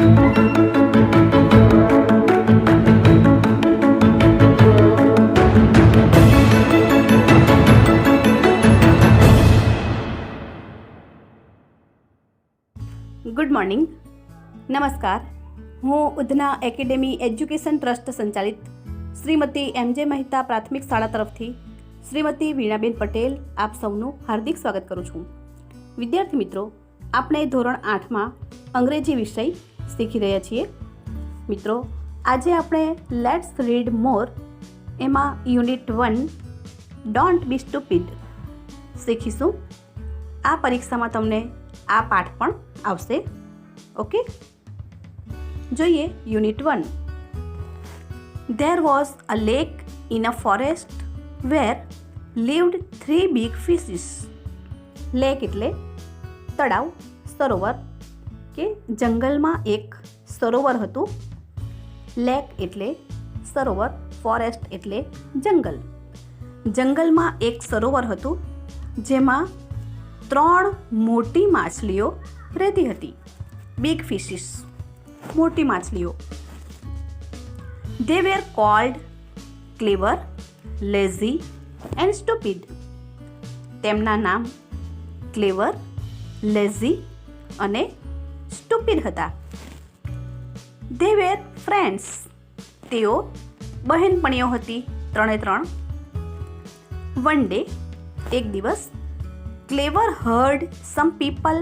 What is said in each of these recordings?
Good morning. નમસ્કાર. હું Udhna academy education trust સંચાલિત શ્રીમતી એમ.જે. મહેતા પ્રાથમિક શાળા તરફથી શ્રીમતી વીણાબેન પટેલ આપ સૌનું હાર્દિક સ્વાગત કરું છું. વિદ્યાર્થી મિત્રો, આપણે ધોરણ 8માં અંગ્રેજી વિષય શીખી રહ્યા છીએ. મિત્રો, આજે આપણે લેટ્સ રીડ મોર એમાં યુનિટ 1 ડોન્ટ બી સ્ટુપિડ શીખીશું. આ પરીક્ષામાં તમને આ પાઠ પણ આવશે. ઓકે, જોઈએ unit 1. There was a lake in a forest where lived 3 big fishes. Lake એટલે તળાવ, સરોવર કે જંગલમાં એક સરોવર હતું. લેક એટલે સરોવર, ફોરેસ્ટ એટલે જંગલ. જંગલમાં એક સરોવર હતું જેમાં 3 મોટી માછલીઓ રહેતી હતી. બિગ ફિશિસ, મોટી માછલીઓ. They were called clever, lazy and stupid. તેમના નામ ક્લેવર, લેઝી અને સ્ટુપિડ હતા. They were friends. તેઓ બહેનપણીઓ હતી, 3 One day, એક દિવસ, Clever heard some people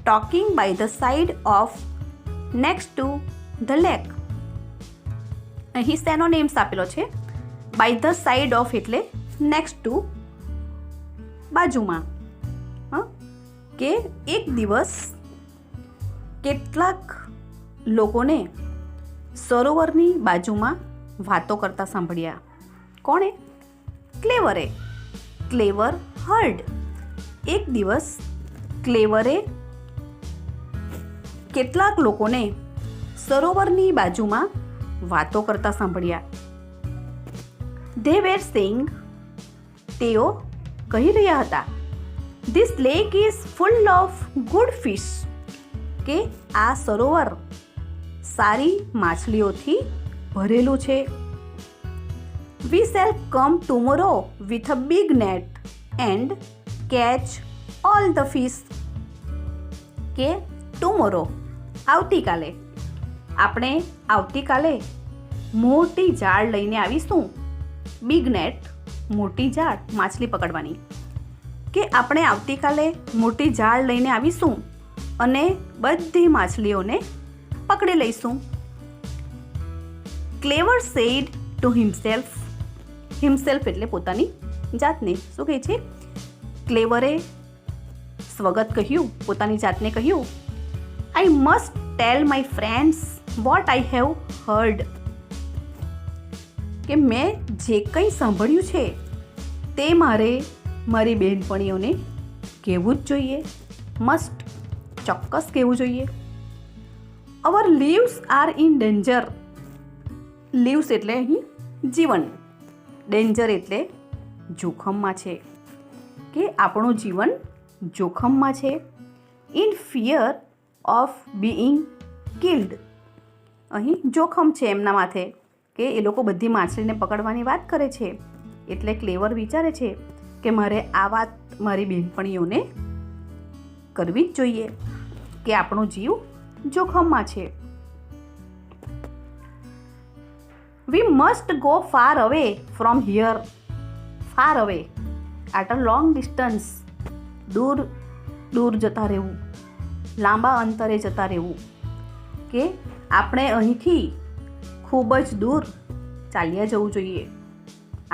talking by the side of next to the lake. અહીં સેનોનિમ્સ આપેલો છે. બાય ધ સાઇડ ઓફ એટલે નેક્સ્ટ ટુ, બાજુમાં. કે એક દિવસ કેટલાક લોકોને સરોવરની બાજુમાં વાતો કરતા સાંભળ્યા. કોણે? ક્લેવરે. ક્લેવર હર્ડ. એક દિવસ ક્લેવરે કેટલાક લોકોને સરોવરની બાજુમાં વાતો કરતા સાંભળ્યા. They were saying, તેઓ કહી રહ્યા હતા, This lake is full of good fish. કે આ સરોવર સારી માછલીઓથી ભરેલું છે. We shall come tomorrow with a big net and catch all the fish. કે ટુમોરો આવતીકાલે, આપણે આવતીકાલે મોટી જાળ લઈને આવીશું. બિગ નેટ, મોટી જાળ માછલી પકડવાની. કે આપણે આવતીકાલે મોટી જાળ લઈને આવીશું અને બધી માછલીઓને પકડી લઈશું. ક્લેવર સેડ ટુ હિમસેલ્ફ. હિમસેલ્ફ એટલે પોતાની જાતને. શું કહે છે? ક્લેવરે સ્વગત કહ્યું, પોતાની જાતને કહ્યું, I must tell my friends what I have heard. કે મેં જે કંઈ સાંભળ્યું છે તે મારે મારી બહેનપણીઓને કહેવું જ જોઈએ. મસ્ટ, ચોક્કસ કહેવું જોઈએ. Our lives are in danger. Leaves એટલે અહીં જીવન, ડેન્જર એટલે જોખમમાં છે. કે આપણું જીવન જોખમમાં છે. In fear of being killed. અહીં જોખમ છે એમના માથે કે એ લોકો બધી માછલીને પકડવાની વાત કરે છે. એટલે ક્લેવર વિચારે છે કે મારે આ વાત મારી બહેનપણીઓને કરવી જ જોઈએ કે આપણો જીવ જોખમમાં છે. We must go far away from here. Far away, at a long distance. દૂર દૂર જતા રહેવું, લાંબા અંતરે જતા રહેવું. કે આપણે અહીંથી ખૂબ જ દૂર ચાલ્યા જવું જોઈએ.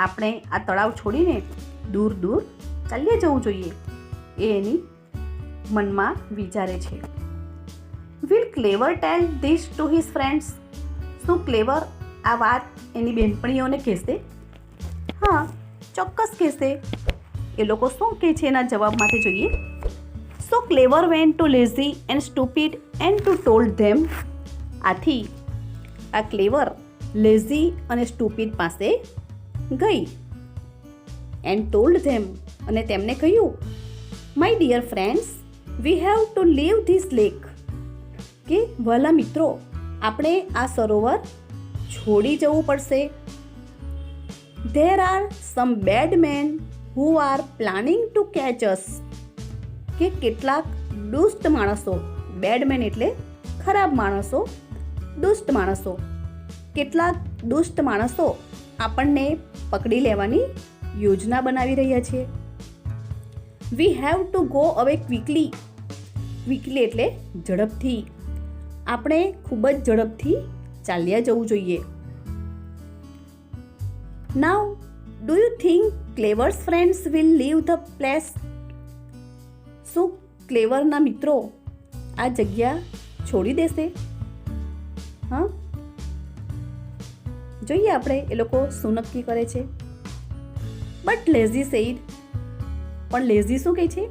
આપણે આ તળાવ છોડીને દૂર દૂર ચાલ્યા જવું જોઈએ, એ એની મનમાં વિચારે છે. Will Clever tell this to his friends? શું ક્લેવર આ વાત એની બહેનપણીઓને કહેશે? હા, ચોક્કસ કહેશે. એ લોકો શું કહે છે એના જવાબમાંથી જોઈએ. So Clever went to lazy and stupid and to told them. આથી આ ક્લેવર લેઝી અને સ્ટુપિડ પાસે ગઈ. એન્ડ ટોલ્ડ ધેમ, અને તેમને કહ્યું, my dear friends, we have to leave this lake. કે વહાલા મિત્રો, આપણે આ સરોવર છોડી જવું પડશે. There are some bad men who are planning to catch us. કે કેટલાક દુષ્ટ માણસો, બેડમેન એટલે ખરાબ માણસો, દુષ્ટ માણસો, કેટલાક દુષ્ટ માણસો આપણને પકડી લેવાની યોજના બનાવી રહ્યા છે. We have to go away quickly. Quickly એટલે ઝડપથી. આપણે ખૂબ જ ઝડપથી ચાલ્યા જવું જોઈએ. Now do you think Clever's friends will leave the place. શું ક્લેવરના મિત્રો આ જગ્યા છોડી દેશે? હા, જોઈએ આપણે એ લોકો શું નક્કી કરે છે. But lazy said. પણ લેઝી શું કહે છે?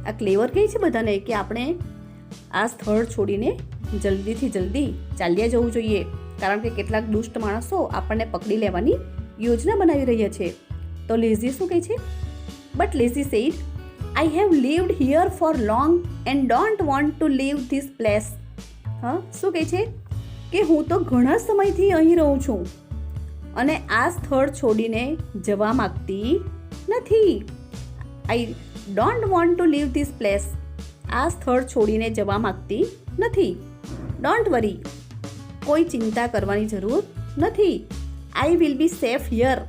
આ ક્લેવર કહે છે બધાને કે આપણે આ સ્થળ છોડીને જલ્દીથી જલ્દી ચાલ્યા જવું જોઈએ, કારણ કે કેટલાક દુષ્ટ માણસો આપણને પકડી લેવાની યોજના બનાવી રહ્યા છે. તો લેઝી શું કહે છે? But lazy said, I have lived here for long and don't want to leave this place. હા, શું કહે છે કે હું તો ઘણા સમયથી અહીં રહું છું અને આ સ્થળ છોડીને જવા માંગતી નથી. I don't want to leave this place. આ સ્થળ છોડીને જવા માંગતી નથી. Don't worry. કોઈ ચિંતા કરવાની જરૂર નથી. I will be safe here.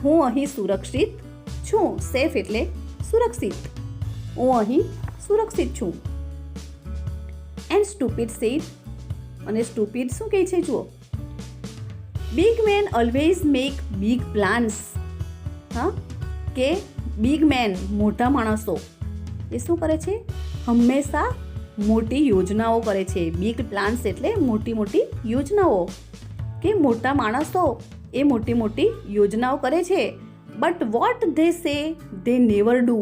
હું અહીં સુરક્ષિત છું. સેફ એટલે સુરક્ષિત. હું અહીં સુરક્ષિત છું. And stupid said. અને સ્ટુપિડ શું કહે છે જુઓ. Big man always make big plans. હા, કે બિગ મેન મોટા માણસો એ શું કરે છે? હંમેશા મોટી યોજનાઓ કરે છે. બિગ પ્લાન્સ એટલે મોટી મોટી યોજનાઓ. કે મોટા માણસો એ મોટી મોટી યોજનાઓ કરે છે. બટ વોટ ધે સે ધે નેવર ડુ.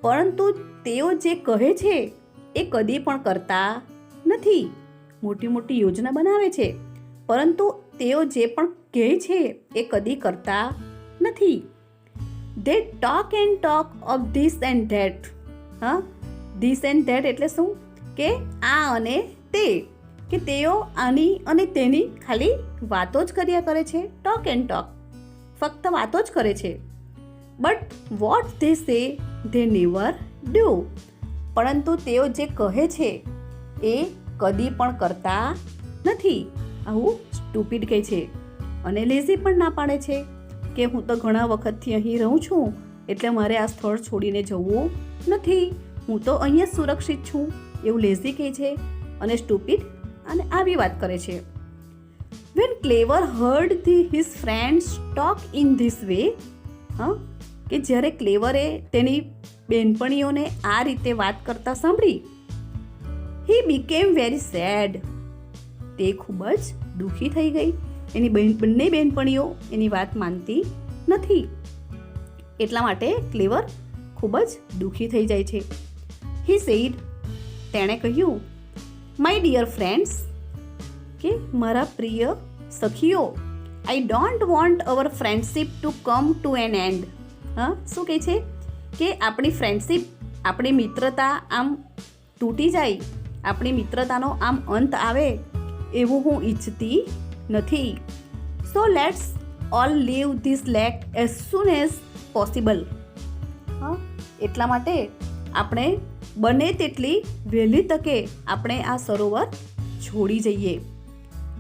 પરંતુ તેઓ જે કહે છે એ કદી પણ કરતા નથી. મોટી મોટી યોજના બનાવે છે, પરંતુ તેઓ જે પણ કહે છે એ કદી કરતા નથી. They talk and talk of this and that. હા, ધીસ એન્ડ ધેટ એટલે શું? કે આ અને તે. કે તેઓ આની અને તેની ખાલી વાતો જ કર્યા કરે છે. ટોક એન્ડ ટોક, ફક્ત વાતો જ કરે છે. બટ વોટ ધે સે ધે નેવર ડુ. પરંતુ તેઓ જે કહે છે એ કદી પણ કરતા નથી. આવું સ્ટુપિડ કહે છે. અને લેઝી પણ ના પાડે છે કે હું તો ઘણા વખતથી અહીં રહું છું, એટલે મારે આ સ્થળ છોડીને જવું નથી. હું તો અહીંયા જ સુરક્ષિત છું, એવું લેઝી કહે છે. અને સ્ટુપિડ અને આવી વાત કરે છે. When Clever heard his friends talk in this way, કે જ્યારે ક્લેવરે તેની બેનપણીઓને આ રીતે વાત કરતા સાંભળી, he became very sad. તે ખૂબ જ દુઃખી થઈ ગઈ. એની બંને બેનપણીઓ એની વાત માનતી નથી, એટલા માટે ક્લેવર ખૂબ જ દુઃખી થઈ જાય છે. He said, તેણે કહ્યું, my dear friends, કે મારા પ્રિય સખીઓ, I don't want our friendship to come to an end. હા, શું કહે છે? કે આપણી ફ્રેન્ડશિપ, આપણી મિત્રતા આમ તૂટી જાય, આપણી મિત્રતાનો આમ અંત આવે એવું હું ઈચ્છતી નથી. So let's all leave this lake as soon as possible. હા, એટલા માટે આપણે બને તેટલી વહેલી તકે આપણે આ સરોવર છોડી જઈએ.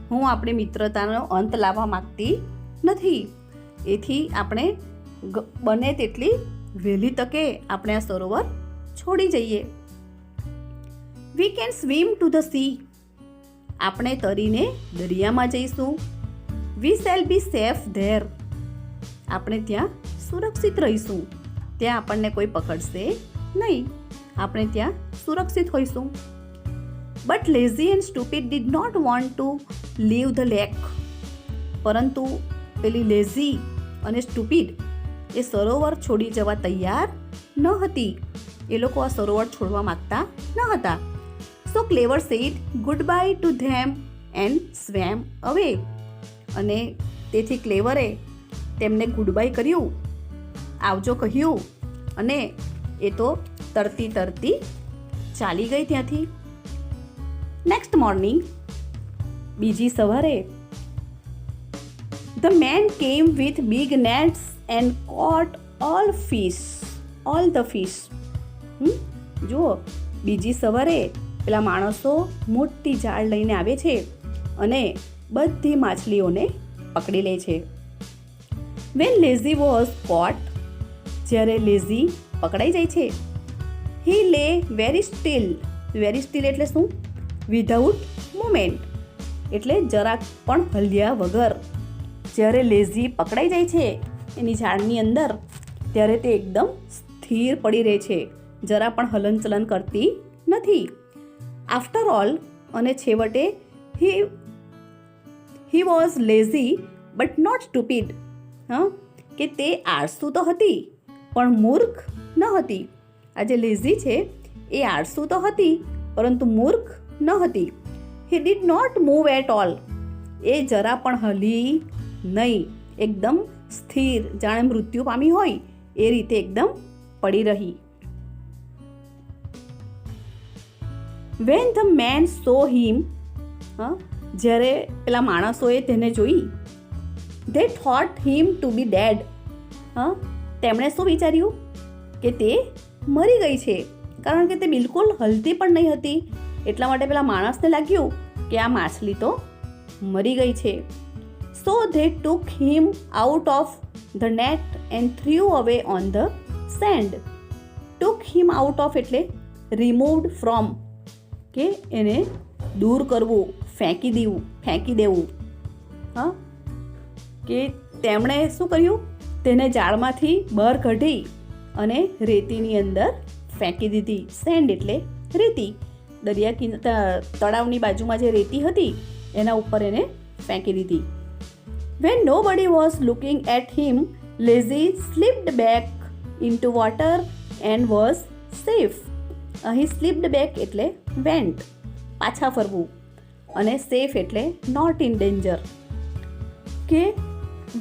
હું આપણી મિત્રતાનો અંત લાવવા માગતી નથી. એથી આપણે બને તેટલી વહેલી તકે આપણે આ સરોવર છોડી જઈએ. We can swim to the sea. આપણે તરીને દરિયામાં જઈશું. We shall be safe there. આપણે ત્યાં સુરક્ષિત રહીશું. ત્યાં આપણને કોઈ પકડશે નહીં. આપણે ત્યાં સુરક્ષિત હોઈશું. But lazy and stupid did not want to leave the lake. પરંતુ પેલી લેઝી અને સ્ટુપિડ એ સરોવર છોડી જવા તૈયાર ન હતી. એ લોકો આ સરોવર છોડવા માંગતા ન હતા. So Clever said goodbye to them and swam away. અને તેથી ક્લેવરે તેમને ગુડ બાય કર્યું, આવજો કહ્યું, અને એ તો તરતી તરતી ચાલી ગઈ ત્યાંથી. નેક્સ્ટ મોર્નિંગ બીજી સવારે the man came with big nets and caught all the fish. જુઓ, બીજી સવારે પેલા માણસો મોટી જાળ લઈને આવે છે અને બધી માછલીઓને પકડી લે છે. વેન લેઝી વોઝ કોટ, જ્યારે લેઝી પકડાઈ જાય છે, હી લે વેરી સ્ટીલ એટલે શું? વિધાઉટ મુમેન્ટ, એટલે જરાક પણ હલ્યા વગર. જ્યારે લેઝી પકડાઈ જાય છે એની ઝાડની અંદર, ત્યારે તે એકદમ સ્થિર પડી રહે છે, જરા પણ હલનચલન કરતી નથી. આફ્ટર ઓલ, અને છેવટે he was lazy but not stupid. કે તે આળસુ તો હતી પણ મૂર્ખ ન હતી. આ જે લેઝી છે એ આળસુ તો હતી પરંતુ મૂર્ખ ન હતી. He did not move at all, એ જરા પણ હલી નહીં, એકદમ સ્થિર, જાણે મૃત્યુ પામી હોય એ રીતે એકદમ પડી રહી. વેન ધ મેન સો હિમ, જ્યારે પેલા માણસોએ તેને જોઈ, they thought him to be dead. તેમણે શું વિચાર્યું? કે તે મરી ગઈ છે, કારણ કે તે બિલકુલ હલતી પણ નહીં હતી. એટલા માટે પેલા માણસને લાગ્યું કે આ માછલી તો મરી ગઈ છે. So they took him out of the net and threw away on the sand. Took him out of એટલે removed from, કે એને દૂર કરવું, ફેંકી દેવું. કે તેમણે શું કર્યું? તેને જાળમાંથી બહાર કાઢી અને રેતીની અંદર ફેંકી દીધી. સેન્ડ એટલે રેતી. તળાવની બાજુમાં જે રેતી હતી એના ઉપર એને ફેંકી દીધી. When nobody was looking at him, Lazy slipped back into water and was safe. અહીં slipped back એટલે went, પાછા ફરવું, અને safe એટલે not in danger. કે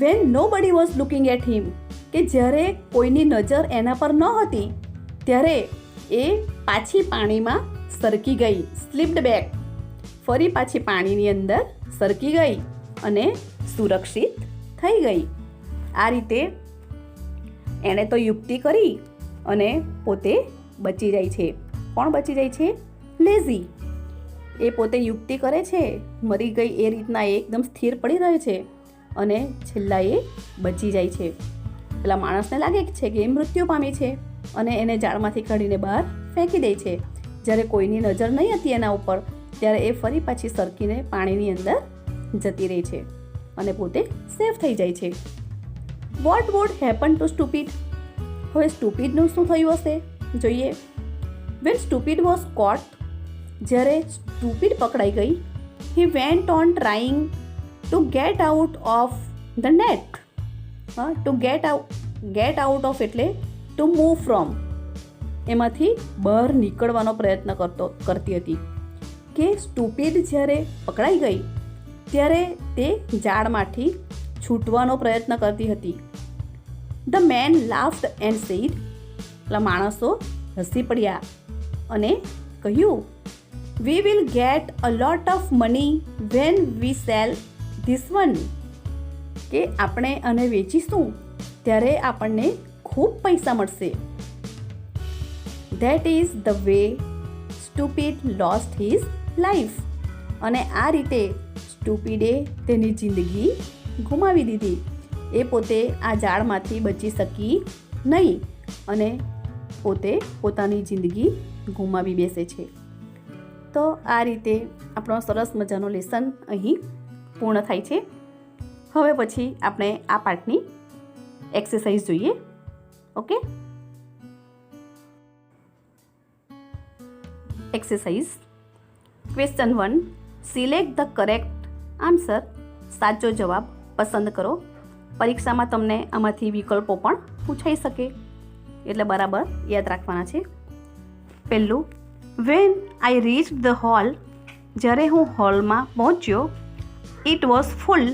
when nobody was looking at him, કે જ્યારે કોઈની નજર એના પર ન હતી ત્યારે એ પાછી પાણીમાં સરકી ગઈ. સ્લિપ્ડ બેક, ફરી પાછી પાણીની અંદર સરકી ગઈ અને સુરક્ષિત થઈ ગઈ. આ રીતે એણે તો યુક્તિ કરી અને પોતે બચી જાય છે. કોણ બચી જાય છે? લેઝી. એ પોતે યુક્તિ કરે છે, મરી ગઈ એ રીતના એ એકદમ સ્થિર પડી રહે છે અને છેલ્લા એ બચી જાય છે. પેલા માણસને લાગે છે કે એ મૃત્યુ પામી છે અને એને જાળમાંથી કાઢીને બહાર ફેંકી દે છે. જ્યારે કોઈની નજર નહીં હતી એના ઉપર, ત્યારે એ ફરી પાછી સરકીને પાણીની અંદર જતી રહી છે અને પોતે સેફ થઈ જાય છે. What would happen to stupid? હવે સ્ટુપિડનું શું થયું હશે જોઈએ. વેન સ્ટુપિડ વોઝ કોટ, જ્યારે સ્ટુપિડ પકડાઈ ગઈ, he went on trying to get out of the net. Two get out of એટલે ટુ મૂવ ફ્રોમ, એમાંથી બહાર નીકળવાનો પ્રયત્ન કરતી હતી. કે સ્ટુપિડ જ્યારે પકડાઈ ગઈ ત્યારે તે ઝાડમાંથી છૂટવાનો પ્રયત્ન કરતી હતી. The man laughed and said, પેલા માણસો હસી પડ્યા અને કહ્યું, we will get a lot of money when we sell this one. કે આપણે આને વેચીશું ત્યારે આપણને ખૂબ પૈસા મળશે. That is the way stupid lost his life. અને આ રીતે સ્ટુપિડે તેની જિંદગી ગુમાવી દીધી. એ પોતે આ ઝાડમાંથી બચી શકી નહીં અને પોતે પોતાની જિંદગી ગુમાવી બેસે છે. તો આ રીતે આપણો સરસ મજાનો લેસન અહીં પૂર્ણ થાય છે. હવે પછી આપણે આ પાઠની એક્સરસાઇઝ જોઈએ. Okay, exercise question 1, select the correct answer. સાચો જવાબ પસંદ કરો. પરીક્ષામાં તમને આમાંથી વિકલ્પો પણ પૂછાઈ શકે એટલે બરાબર યાદ રાખવાના છે. પહેલું, when I reach the hall, જ્યારે હું હોલમાં પહોંચ્યો, it was full.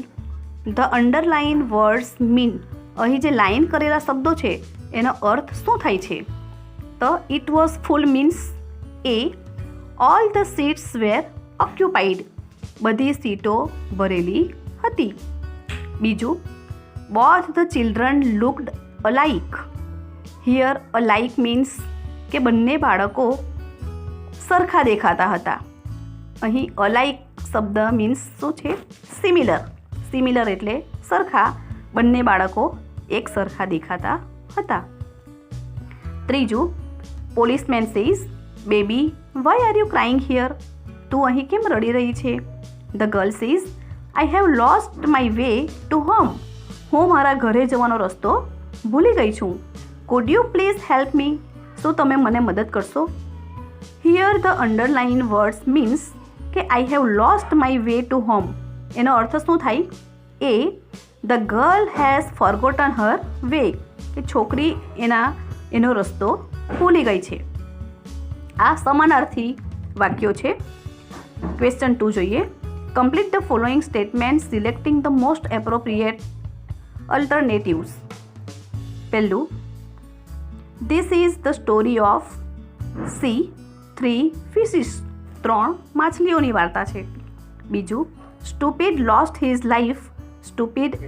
The underline words mean, અહીં જે લાઇન કરેલા શબ્દો છે એનો અર્થ શું થાય છે? તો it was full means a, all the seats were occupied. બધી સીટો ભરેલી હતી. બીજું, both the children looked alike. Here alike means કે બંને બાળકો સરખા દેખાતા હતા. અહીં અલાઇક શબ્દ મીન્સ શું છે? સિમિલર. સિમિલર એટલે સરખા, બંને બાળકો એક સરખા દેખાતા હતા. ત્રીજું, policeman says, baby why are you crying here? તું અહીં કેમ રડી રહી છે? The girl says, I have lost my way to home. હું મારા ઘરે જવાનો રસ્તો ભૂલી ગઈ છું. Could you please help me? શું તમે મને મદદ કરશો? Here the underline words means કે I have lost my way to home. એનો અર્થ શું થાય? A, the girl has forgotten her way, કે છોકરી એનો રસ્તો ભૂલી ગઈ છે. આ સમાનાર્થી વાક્યો છે. ક્વેશ્ચન 2 જોઈએ. Complete the following statement selecting the most appropriate alternatives. પહેલું, this is the story of c 3 fishes. 3 માછલીઓની વાર્તા છે. બીજું, stupid lost his life. Stupid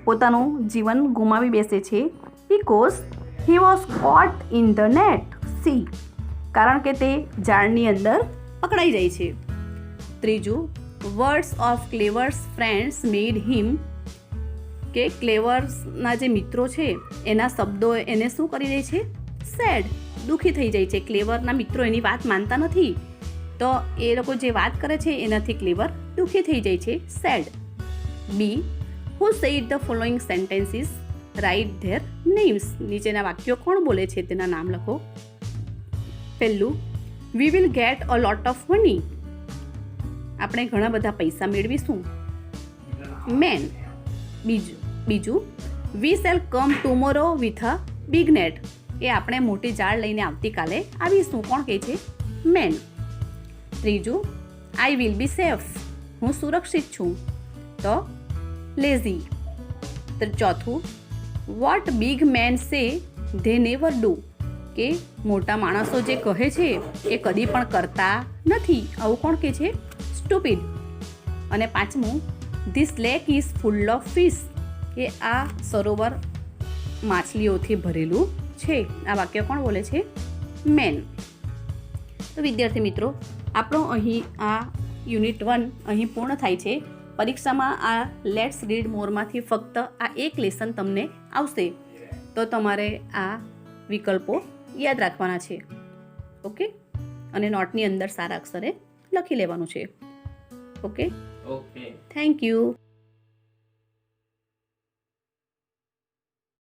પોતાનું જીવન ગુમાવી બેસે છે because he was caught in the net. C, કારણ કે તે જાળની અંદર પકડાઈ જાય છે. ત્રીજું, words of Clever's friends made him, કે ક્લેવર્સના જે મિત્રો છે એના શબ્દો એને શું કરી દે છે? સેડ, દુઃખી થઈ જાય છે. ક્લેવરના મિત્રો એની વાત માનતા નથી, તો એ લોકો જે વાત કરે છે એનાથી ક્લેવર દુઃખી થઈ જાય છે, sad. B, who said the following sentences, write their names. નીચેના વાક્યો કોણ બોલે છે તેના નામ લખો. પહેલું, we will get a lot of money. આપણે ઘણા બધા પૈસા મેળવીશું, મેન. બીજું, we shall come tomorrow with a big net. એ આપણે મોટી જાળ લઈને આવતીકાલે આવીશું. કોણ કહે છે? મેન. ત્રીજું, આઈ વિલ બી સેફ. હું સુરક્ષિત છું, તો લેઝી. ચોથું, વોટ બિગ મેન સે ધે નેવર ડુ, કે મોટા માણસો જે કહે છે એ કદી પણ કરતા નથી. આવું કોણ કહે છે? સ્ટુપિડ. અને પાંચમું, this lake is full of fish, કે આ સરોવર માછલીઓથી ભરેલું છે. આ વાક્ય કોણ બોલે છે? મેન. તો વિદ્યાર્થી મિત્રો, આપણો અહીં આ યુનિટ 1 અહીં પૂર્ણ થાય છે. પરીક્ષામાં આ લેટ્સ રીડ મોરમાંથી ફક્ત આ એક લેસન તમને આવશે, તો તમારે આ વિકલ્પો યાદ રાખવાના છે. ઓકે, અને નોટની અંદર સારા અક્ષરે લખી લેવાનું છે. Okay, thank you.